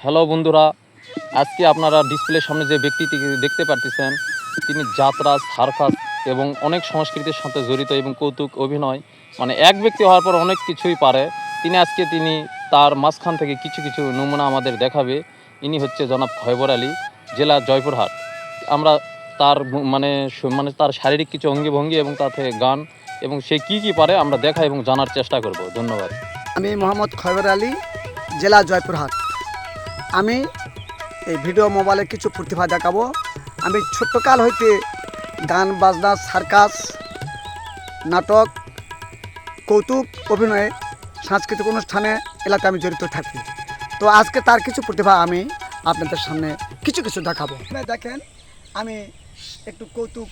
Hello বন্ধুরা, আজকে আপনারা ডিসপ্লের সামনে যে ব্যক্তিটিকে দেখতে পারতেছেন, তিনি যাত্রা, সার্কাস এবং অনেক সংস্কৃতির সাথে জড়িত এবং কৌতুক অভিনয়, মানে এক ব্যক্তি হওয়ার পর অনেক কিছুই পারে। তিনি তার মাঝখান থেকে কিছু কিছু নমুনা আমাদের দেখাবে। ইনি হচ্ছে জনাব খয়বর আলী, জেলা জয়পুরহাট। আমরা তার মানে তার শারীরিক কিছু অঙ্গভঙ্গি এবং তার থেকে গান এবং সে কি পারে আমরা দেখা এবং জানার চেষ্টা করব। ধন্যবাদ। আমি মোহাম্মদ খয়বর আলী, জেলা জয়পুরহাট। আমি এই ভিডিও মোবাইলে কিছু প্রতিভা দেখাবো। আমি ছোট্টকাল হইতে গান বাজনা, সার্কাস, নাটক, কৌতুক অভিনয়ে, সাংস্কৃতিক অনুষ্ঠানে এলাকায় আমি জড়িত থাকি। তো আজকে তার কিছু প্রতিভা আমি আপনাদের সামনে কিছু দেখাবো। দেখেন, আমি একটু কৌতুক,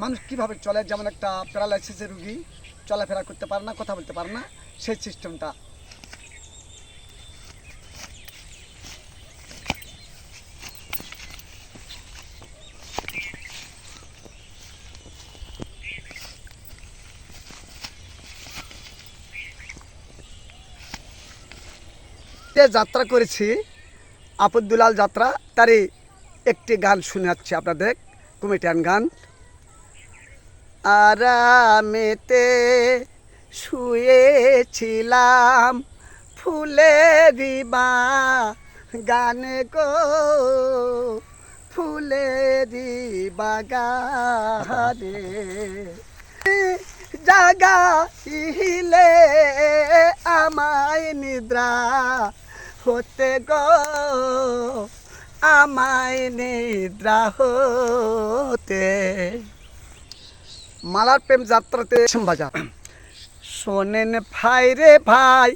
মানুষ কীভাবে চলে, যেমন একটা প্যারালাইসিসের রুগী চলাফেরা করতে পারে না, কথা বলতে পারে না, সেই সিস্টেমটা। যাত্রা করেছি, আপদুলাল যাত্রা, তারই একটি গান শোনাচ্ছি আপনাদের, কমেডিয়ান গান। আরামেতে শুয়েছিলাম ফুলেরি বাগানে গো, ফুলেরি বাগানে জাগাইলে আমায় নিদ্রা হতে গো, আমায় নিদ্রা হতে। মালার প্রেম যাত্রাতে বাজার। শোনেন ভাই রে ভাই,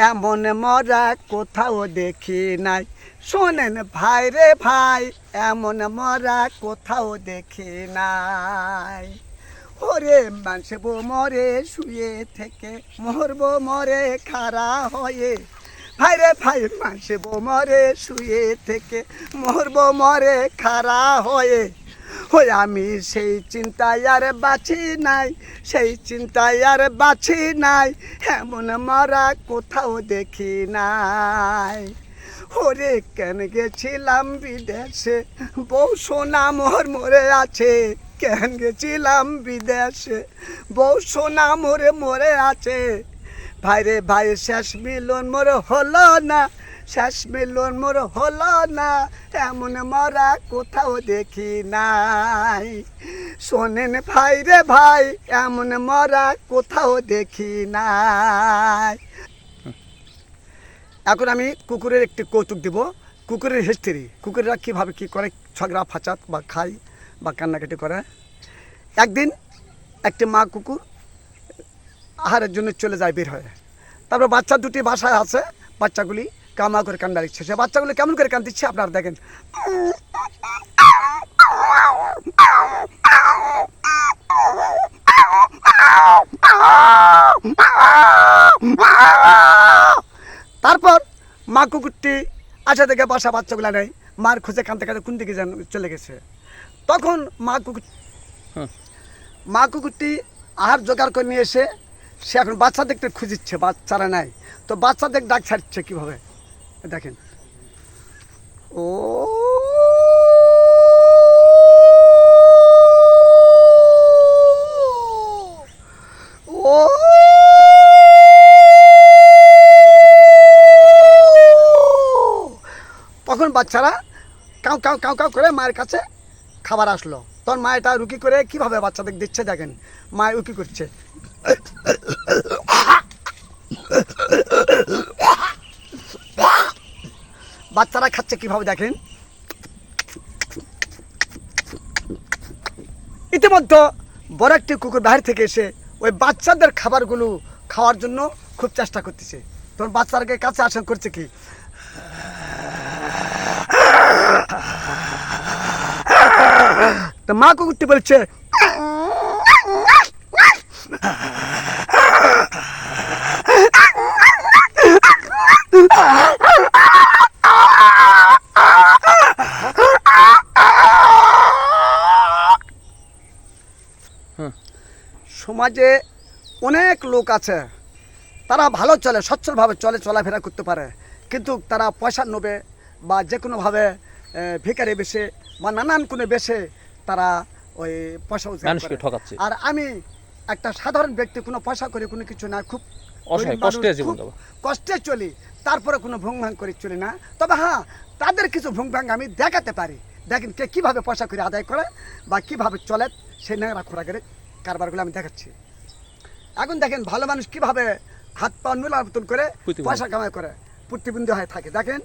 এমন মরা কোথাও দেখি নাই। শোনেন ভাই রে ভাই, এমন মরা কোথাও দেখি নাই। ওরে মানসব মরে শুয়ে থেকে, মরব মরে খাড়া হয়ে। ভাই রে ভাই, মানসব মরে শুয়ে থেকে, মরব মরে খাড়া হয়ে। ওই আমি সেই চিন্তায় আর বাঁচি নাই, সেই চিন্তায় আর বাঁচি নাই, এমন মরা কোথাও দেখি নাই। ওরে কেন গেছিলাম বিদেশে, বউ সোনা মোর মরে আছে। কেন গেছিলাম বিদেশে, বউ সোনা মরে আছে। ভাই রে ভাই, শেষ মিলন মোর হলো না, শেষ মিলন মোর হলো না, এমন মরা কোথাও দেখি নাই। শোনেন ভাই রে ভাই, এমন মরা কোথাও দেখি নাই। এখন আমি কুকুরের একটি কৌতুক দিব। কুকুরের হিস্ট্রি, কুকুরেরা কীভাবে কী করে, ঝগড়া ফাচাত বা খায় বা কান্নাকাটি করে। একদিন একটি মা কুকুর আহারের জন্য চলে যায় বের হয়ে। তারপর বাচ্চা দুটি বাসায় আছে, বাচ্চাগুলি কামা করে কান্না দিচ্ছে। সে বাচ্চাগুলি কেমন করে কান দিচ্ছে আপনারা দেখেন। তারপর মা কুকুরটি আশা থেকে বাসা বাচ্চাগুলা নেই, মার খুঁজে কাঁদতে কাঁদতে কোন দিকে যেন চলে গেছে। তখন মা কুকুরটি আহার জোগাড় করে নিয়ে এসে সে এখন বাচ্চা দেখতে খুঁজিচ্ছে, বাচ্চারা নাই। তো বাচ্চাদের ডাক ছাড়ছে কীভাবে দেখেন। ও ও তখন বাচ্চারা কাউ কাউ কাউ কাউ করে মায়ের কাছে খাবার আসলো। তখন মা এটা রুকি করে কীভাবে বাচ্চাদের দিচ্ছে দেখেন। মা উকি করছে, বাচ্চারা খাচ্ছে কিভাবে দেখেন। ইতিমধ্যে বড় একটি কুকুর বাইরে থেকে এসে ওই বাচ্চাদের খাবারগুলো খাওয়ার জন্য খুব চেষ্টা করতেছে। তখন বাচ্চাদেরকে কাছে আসেন করছে কি, তো মা কুকুরটি বলছে সমাজে অনেক লোক আছে, তারা ভালো চলে, সচ্ছলভাবে চলে, চলাফেরা করতে পারে, কিন্তু তারা পয়সার লোভে বা যে কোনোভাবে ভিখারি বেশে বা নানান কোনো বেশে তারা ওই পয়সা রোজগার মানুষকে করে। ঠকাচ্ছে। আর আমি একটা সাধারণ ব্যক্তি, কোনো পয়সা করে কোনো কিছু না, খুব অসহায় গরিব মানুষ, কষ্টে জীবন খুব যাপন। কষ্টে চলি, তারপরে কোনো ভুংভাং করে চলি না। তবে হ্যাঁ, তাদের কিছু ভুংভাং আমি দেখাতে পারি। দেখেন কে কীভাবে পয়সা করে আদায় করে বা কীভাবে চলে, সেই ন্যাংরা খোরাকের কারবারগুলো আমি দেখাচ্ছি। এখন দেখেন ভালো মানুষ কীভাবে হাত পা নুলাবতন করে প্রতিবন্ধী। পয়সা কামাই করে, প্রতিবন্ধী হয়ে থাকে। দেখেন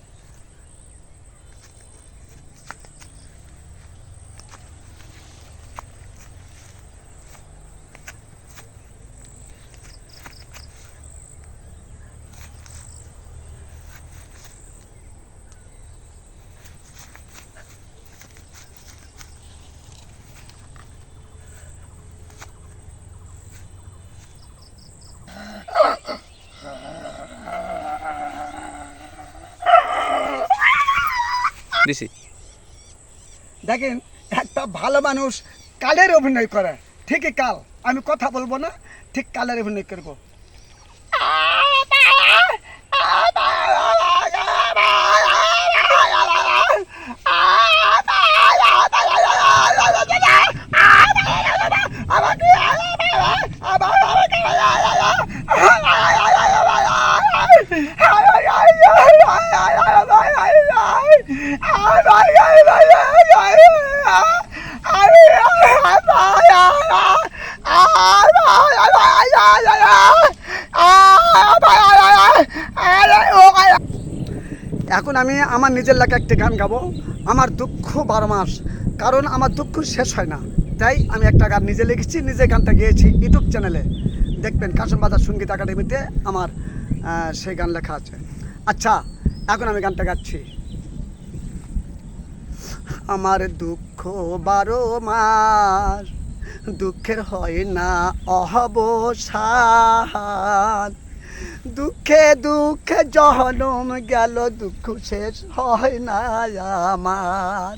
দিছি। দেখেন একটা ভালো মানুষ কালের অভিনয় করে, ঠিকই কাল, আমি কথা বলবো না, ঠিক কালের অভিনয় করবো। এখন আমি আমার নিজের লেখা একটি গান গাবো, আমার দুঃখ 12 মাস, কারণ আমার দুঃখ শেষ হয় না, তাই আমি একটা গান নিজে লিখেছি, নিজে গানটা গেয়েছি ইউটিউব চ্যানেলে, দেখবেন কাশিম বাজার সঙ্গীত একাডেমিতে আমার সেই গান লেখা আছে। আচ্ছা, এখন আমি গানটা গাচ্ছি। আমার দুঃখ 12 মাস, দুঃখের হয় না অবসান, দুঃখে দুঃখে জনম গেল, দুঃখ শেষ হয় না আমার।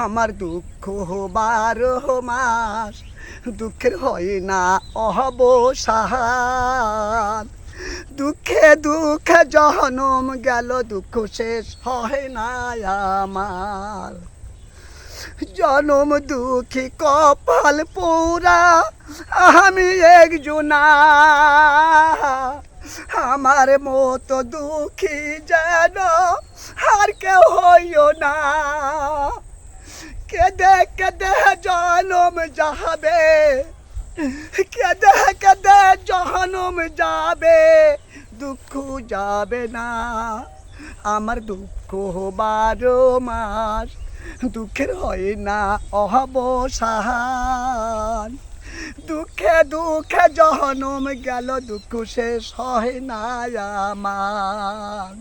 আমার দুঃখ 12 মাস, দুঃখের হয় না অবসান, দুঃখে দুঃখে জনম গেল, দুঃখ শেষ হয় না আমার। জনম দুঃখী কপাল পোড়া আমি একজনা, আমার মতো দুঃখী যেন আর কেউ হইও না। কেঁদে কেঁদে জনম যাবে, কেঁদে কেঁদে জনম যাবে, দুঃখ যাবে না। আমার দুঃখ 12 মাস, দুঃখের হয় না অবসান, দুঃখে দুঃখে জনম গেল, দুঃখ শেষ হয় না আমার।